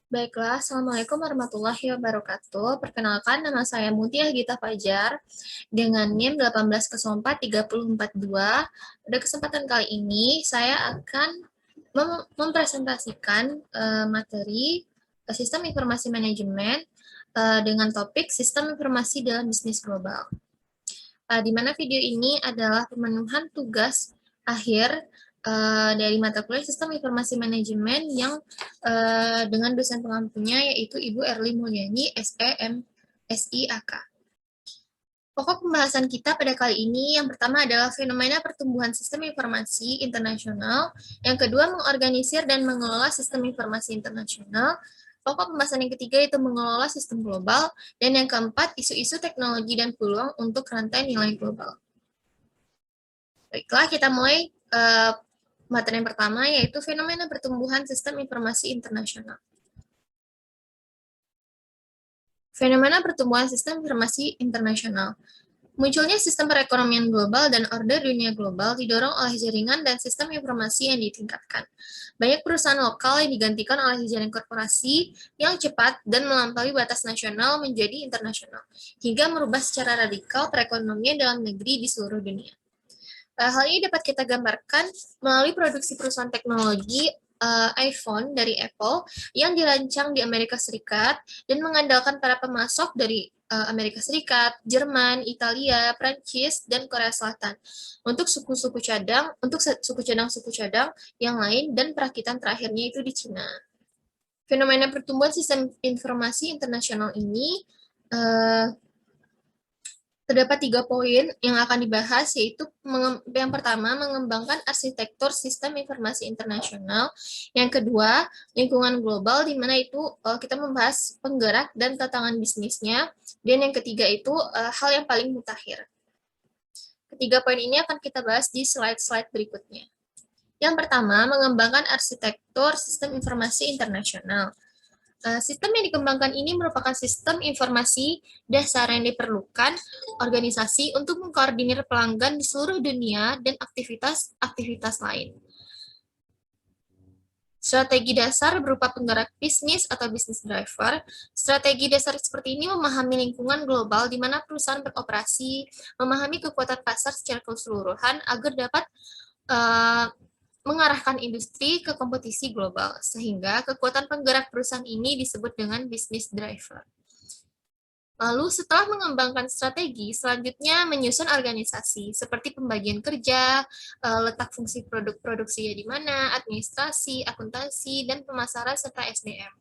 Baiklah, Assalamualaikum warahmatullahi wabarakatuh. Perkenalkan, nama saya Mutia Gita Fajar dengan NIM 18043442. Pada kesempatan kali ini, saya akan mempresentasikan materi Sistem Informasi Manajemen dengan topik Sistem Informasi dalam Bisnis Global. Di mana video ini adalah pemenuhan tugas akhir dari mata kuliah Sistem Informasi Manajemen yang dengan dosen pengampunya yaitu Ibu Erli Mulyani, SEM, SIAK. Pokok pembahasan kita pada kali ini yang pertama adalah fenomena pertumbuhan sistem informasi internasional, yang kedua mengorganisir dan mengelola sistem informasi internasional, pokok pembahasan yang ketiga itu mengelola sistem global, dan yang keempat isu-isu teknologi dan peluang untuk rantai nilai global. Baiklah, kita mulai materi yang pertama yaitu fenomena pertumbuhan sistem informasi internasional. Fenomena pertumbuhan sistem informasi internasional. Munculnya sistem perekonomian global dan order dunia global didorong oleh jaringan dan sistem informasi yang ditingkatkan. Banyak perusahaan lokal yang digantikan oleh jaringan korporasi yang cepat dan melampaui batas nasional menjadi internasional, hingga merubah secara radikal perekonomian dalam negeri di seluruh dunia. Hal ini dapat kita gambarkan melalui produksi perusahaan teknologi iPhone dari Apple yang dirancang di Amerika Serikat dan mengandalkan para pemasok dari Amerika Serikat, Jerman, Italia, Prancis, dan Korea Selatan untuk suku-suku cadang, suku cadang yang lain, dan perakitan terakhirnya itu di Cina. Fenomena pertumbuhan sistem informasi internasional ini terdapat 3 poin yang akan dibahas, yaitu yang pertama, mengembangkan arsitektur sistem informasi internasional. Yang kedua, lingkungan global, di mana itu kita membahas penggerak dan tantangan bisnisnya. Dan yang ketiga itu hal yang paling mutakhir. Ketiga poin ini akan kita bahas di slide-slide berikutnya. Yang pertama, mengembangkan arsitektur sistem informasi internasional. Sistem yang dikembangkan ini merupakan sistem informasi dasar yang diperlukan organisasi untuk mengkoordinir pelanggan di seluruh dunia dan aktivitas-aktivitas lain. Strategi dasar berupa penggerak bisnis atau business driver. Strategi dasar seperti ini memahami lingkungan global di mana perusahaan beroperasi, memahami kekuatan pasar secara keseluruhan agar dapat mengarahkan industri ke kompetisi global, sehingga kekuatan penggerak perusahaan ini disebut dengan business driver. Lalu setelah mengembangkan strategi, selanjutnya menyusun organisasi, seperti pembagian kerja, letak fungsi produk produksinya di mana, administrasi, akuntansi, dan pemasaran, serta SDM.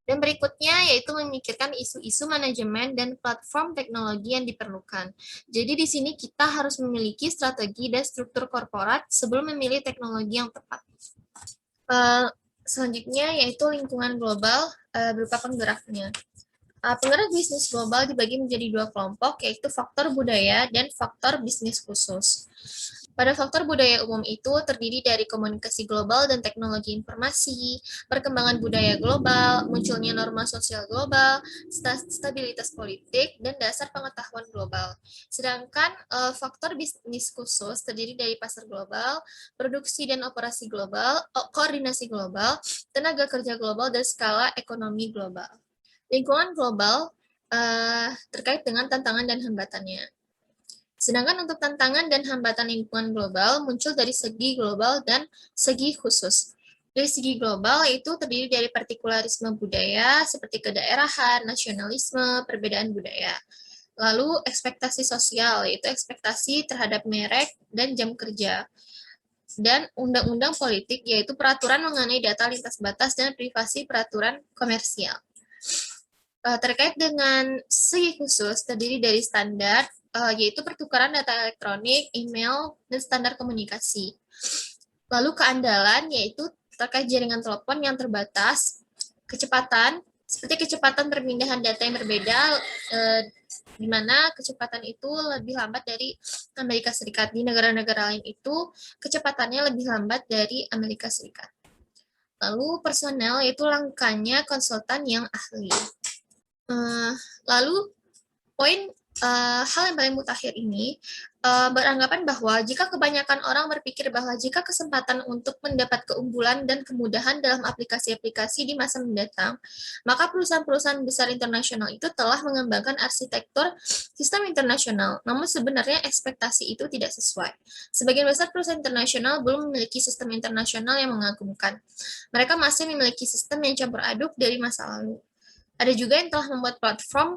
Dan berikutnya yaitu memikirkan isu-isu manajemen dan platform teknologi yang diperlukan. Jadi di sini kita harus memiliki strategi dan struktur korporat sebelum memilih teknologi yang tepat. Selanjutnya yaitu lingkungan global berupa penggeraknya. Penggerak bisnis global dibagi menjadi 2 kelompok, yaitu faktor budaya dan faktor bisnis khusus. Pada faktor budaya umum itu terdiri dari komunikasi global dan teknologi informasi, perkembangan budaya global, munculnya norma sosial global, stabilitas politik, dan dasar pengetahuan global. Sedangkan faktor bisnis khusus terdiri dari pasar global, produksi dan operasi global, koordinasi global, tenaga kerja global, dan skala ekonomi global. Lingkungan global terkait dengan tantangan dan hambatannya. Sedangkan untuk tantangan dan hambatan lingkungan global muncul dari segi global dan segi khusus. Dari segi global, yaitu terdiri dari partikularisme budaya, seperti kedaerahan, nasionalisme, perbedaan budaya. Lalu ekspektasi sosial, yaitu ekspektasi terhadap merek dan jam kerja. Dan undang-undang politik, yaitu peraturan mengenai data lintas batas dan privasi peraturan komersial. Terkait dengan segi khusus, terdiri dari standar, yaitu pertukaran data elektronik, email, dan standar komunikasi. Lalu keandalan, yaitu terkait jaringan telepon yang terbatas, kecepatan, seperti kecepatan perpindahan data yang berbeda, di mana kecepatan itu lebih lambat dari Amerika Serikat. Di negara-negara lain itu, kecepatannya lebih lambat dari Amerika Serikat. Lalu personel, yaitu langkahnya konsultan yang ahli. Lalu poin hal yang paling mutakhir ini beranggapan bahwa jika kebanyakan orang berpikir bahwa jika kesempatan untuk mendapat keunggulan dan kemudahan dalam aplikasi-aplikasi di masa mendatang, maka perusahaan-perusahaan besar internasional itu telah mengembangkan arsitektur sistem internasional. Namun sebenarnya ekspektasi itu tidak sesuai. Sebagian besar perusahaan internasional belum memiliki sistem internasional yang mengagumkan. Mereka masih memiliki sistem yang campur aduk dari masa lalu. Ada juga yang telah membuat platform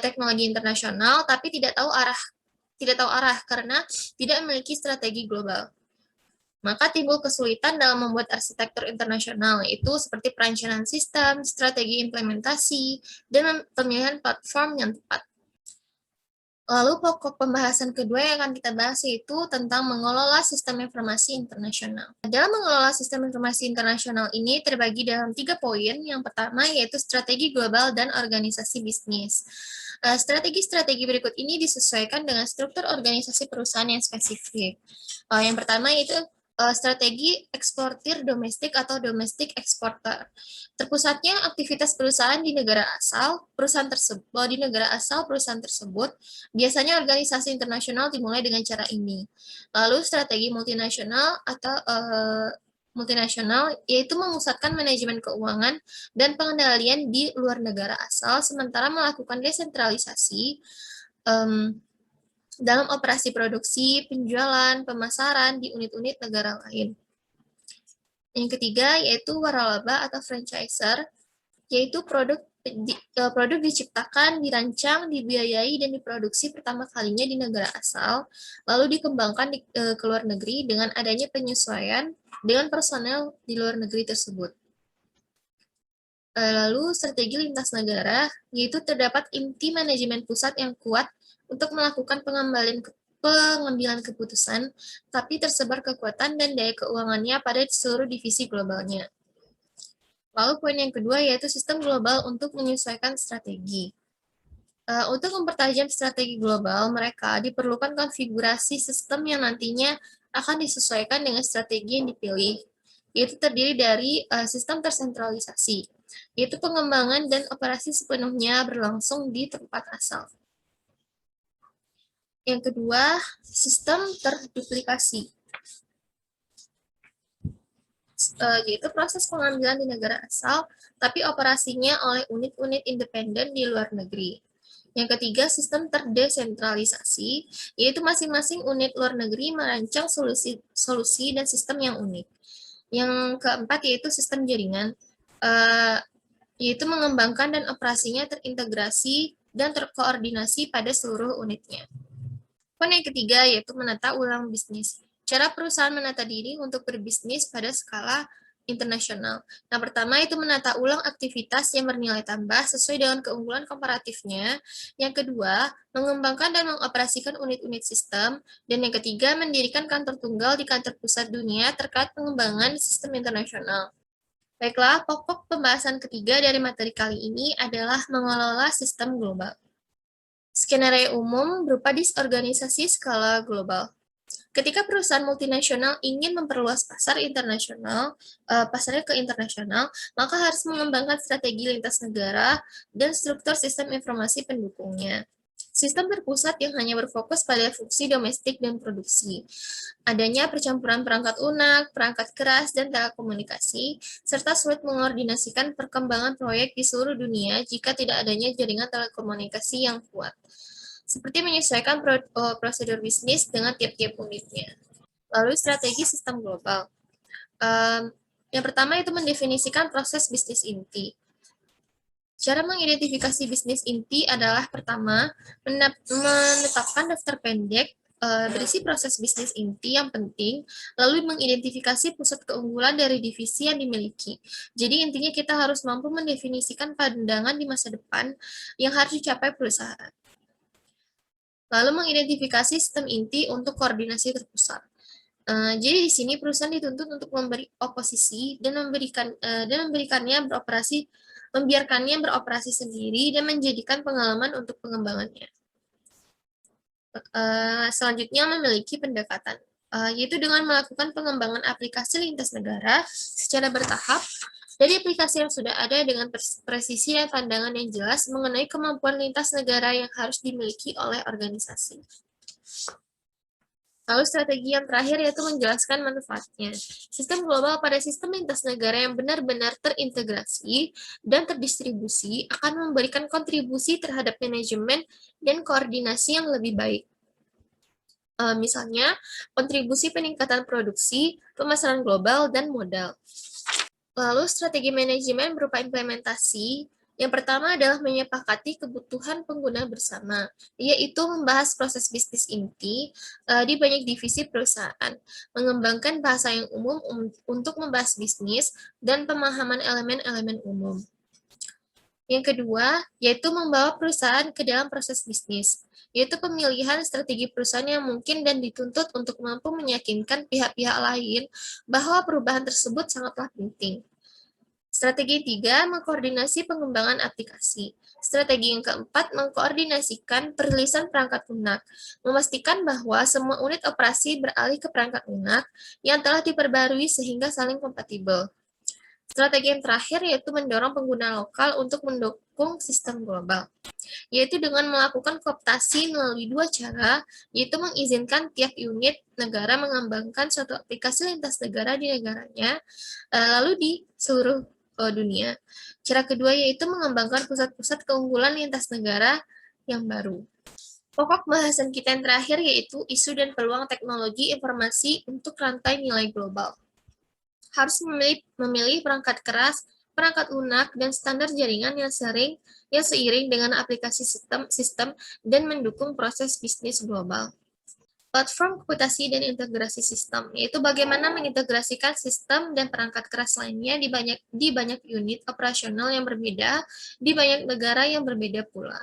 teknologi internasional, tapi tidak tahu arah karena tidak memiliki strategi global. Maka timbul kesulitan dalam membuat arsitektur internasional, yaitu seperti perencanaan sistem, strategi implementasi, dan pemilihan platform yang tepat. Lalu pokok pembahasan kedua yang akan kita bahas yaitu tentang mengelola sistem informasi internasional. Dalam mengelola sistem informasi internasional ini terbagi dalam 3 poin. Yang pertama yaitu strategi global dan organisasi bisnis. Strategi-strategi berikut ini disesuaikan dengan struktur organisasi perusahaan yang spesifik. Yang pertama yaitu strategi eksportir domestik atau domestic exporter. Terpusatnya aktivitas perusahaan di negara asal perusahaan tersebut, biasanya organisasi internasional dimulai dengan cara ini. Lalu strategi multinasional atau multinasional yaitu memusatkan manajemen keuangan dan pengendalian di luar negara asal, sementara melakukan desentralisasi dalam operasi produksi, penjualan, pemasaran di unit-unit negara lain. Yang ketiga yaitu waralaba atau franchiser, yaitu produk diciptakan, dirancang, dibiayai, dan diproduksi pertama kalinya di negara asal, lalu dikembangkan ke luar negeri dengan adanya penyesuaian dengan personel di luar negeri tersebut. Lalu strategi lintas negara, yaitu terdapat inti manajemen pusat yang kuat untuk melakukan pengambilan keputusan, tapi tersebar kekuatan dan daya keuangannya pada seluruh divisi globalnya. Lalu poin yang kedua yaitu sistem global untuk menyesuaikan strategi. Untuk mempertajam strategi global, mereka diperlukan konfigurasi sistem yang nantinya akan disesuaikan dengan strategi yang dipilih, yaitu terdiri dari sistem tersentralisasi, yaitu pengembangan dan operasi sepenuhnya berlangsung di tempat asal. Yang kedua, sistem terduplikasi, yaitu proses pengambilan di negara asal, tapi operasinya oleh unit-unit independen di luar negeri. Yang ketiga, sistem terdesentralisasi, yaitu masing-masing unit luar negeri merancang solusi dan sistem yang unik. Yang keempat, yaitu sistem jaringan, yaitu mengembangkan dan operasinya terintegrasi dan terkoordinasi pada seluruh unitnya. Poin yang ketiga yaitu menata ulang bisnis. Cara perusahaan menata diri untuk berbisnis pada skala internasional. Yang pertama itu menata ulang aktivitas yang bernilai tambah sesuai dengan keunggulan komparatifnya. Yang kedua, mengembangkan dan mengoperasikan unit-unit sistem. Dan yang ketiga, mendirikan kantor tunggal di kantor pusat dunia terkait pengembangan sistem internasional. Baiklah, pokok pembahasan ketiga dari materi kali ini adalah mengelola sistem global. Skenario umum berupa disorganisasi skala global. Ketika perusahaan multinasional ingin memperluas pasarnya ke internasional, maka harus mengembangkan strategi lintas negara dan struktur sistem informasi pendukungnya. Sistem terpusat yang hanya berfokus pada fungsi domestik dan produksi. Adanya percampuran perangkat lunak, perangkat keras, dan telekomunikasi, serta sulit mengordinasikan perkembangan proyek di seluruh dunia jika tidak adanya jaringan telekomunikasi yang kuat. Seperti menyesuaikan prosedur bisnis dengan tiap-tiap unitnya. Lalu strategi sistem global. Yang pertama itu mendefinisikan proses bisnis inti. Cara mengidentifikasi bisnis inti adalah pertama, menetapkan daftar pendek berisi proses bisnis inti yang penting, lalu mengidentifikasi pusat keunggulan dari divisi yang dimiliki. Jadi intinya kita harus mampu mendefinisikan pandangan di masa depan yang harus dicapai perusahaan. Lalu mengidentifikasi sistem inti untuk koordinasi terpusat. Jadi di sini perusahaan dituntut untuk memberi oposisi dan membiarkannya beroperasi sendiri dan menjadikan pengalaman untuk pengembangannya. Selanjutnya memiliki pendekatan, yaitu dengan melakukan pengembangan aplikasi lintas negara secara bertahap dari aplikasi yang sudah ada dengan presisi dan pandangan yang jelas mengenai kemampuan lintas negara yang harus dimiliki oleh organisasi. Lalu strategi yang terakhir yaitu menjelaskan manfaatnya. Sistem global pada sistem lintas negara yang benar-benar terintegrasi dan terdistribusi akan memberikan kontribusi terhadap manajemen dan koordinasi yang lebih baik. Misalnya, kontribusi peningkatan produksi, pemasaran global, dan modal. Lalu strategi manajemen berupa implementasi. Yang pertama adalah menyepakati kebutuhan pengguna bersama, yaitu membahas proses bisnis inti di banyak divisi perusahaan, mengembangkan bahasa yang umum untuk membahas bisnis, dan pemahaman elemen-elemen umum. Yang kedua, yaitu membawa perusahaan ke dalam proses bisnis, yaitu pemilihan strategi perusahaan yang mungkin dan dituntut untuk mampu meyakinkan pihak-pihak lain bahwa perubahan tersebut sangatlah penting. Strategi tiga, mengkoordinasi pengembangan aplikasi. Strategi yang keempat, mengkoordinasikan perilisan perangkat lunak, memastikan bahwa semua unit operasi beralih ke perangkat lunak yang telah diperbarui sehingga saling kompatibel. Strategi yang terakhir yaitu mendorong pengguna lokal untuk mendukung sistem global, yaitu dengan melakukan kooptasi melalui dua cara, yaitu mengizinkan tiap unit negara mengembangkan suatu aplikasi lintas negara di negaranya, lalu di seluruh dunia. Cara kedua yaitu mengembangkan pusat-pusat keunggulan lintas negara yang baru. Pokok bahasan kita yang terakhir yaitu isu dan peluang teknologi informasi untuk rantai nilai global. Harus memilih perangkat keras, perangkat lunak, dan standar jaringan yang seiring dengan aplikasi sistem dan mendukung proses bisnis global. Platform komputasi dan integrasi sistem, yaitu bagaimana mengintegrasikan sistem dan perangkat keras lainnya di banyak unit operasional yang berbeda, di banyak negara yang berbeda pula.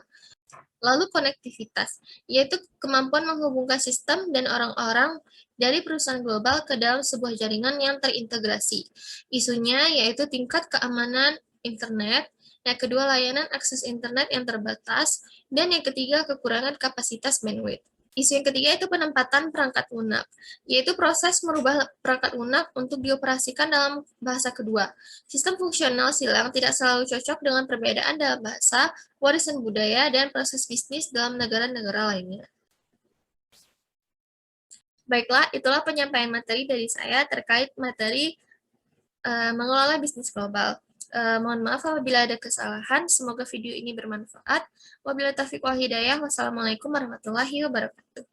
Lalu konektivitas, yaitu kemampuan menghubungkan sistem dan orang-orang dari perusahaan global ke dalam sebuah jaringan yang terintegrasi. Isunya yaitu tingkat keamanan internet, yang kedua layanan akses internet yang terbatas, dan yang ketiga kekurangan kapasitas bandwidth. Isu yang ketiga itu penempatan perangkat lunak, yaitu proses merubah perangkat lunak untuk dioperasikan dalam bahasa kedua. Sistem fungsional silang tidak selalu cocok dengan perbedaan dalam bahasa, warisan budaya, dan proses bisnis dalam negara-negara lainnya. Baiklah, itulah penyampaian materi dari saya terkait materi mengelola bisnis global. Mohon maaf apabila ada kesalahan, semoga video ini bermanfaat. Wabillahi taufiq wal hidayah. Wassalamualaikum warahmatullahi wabarakatuh.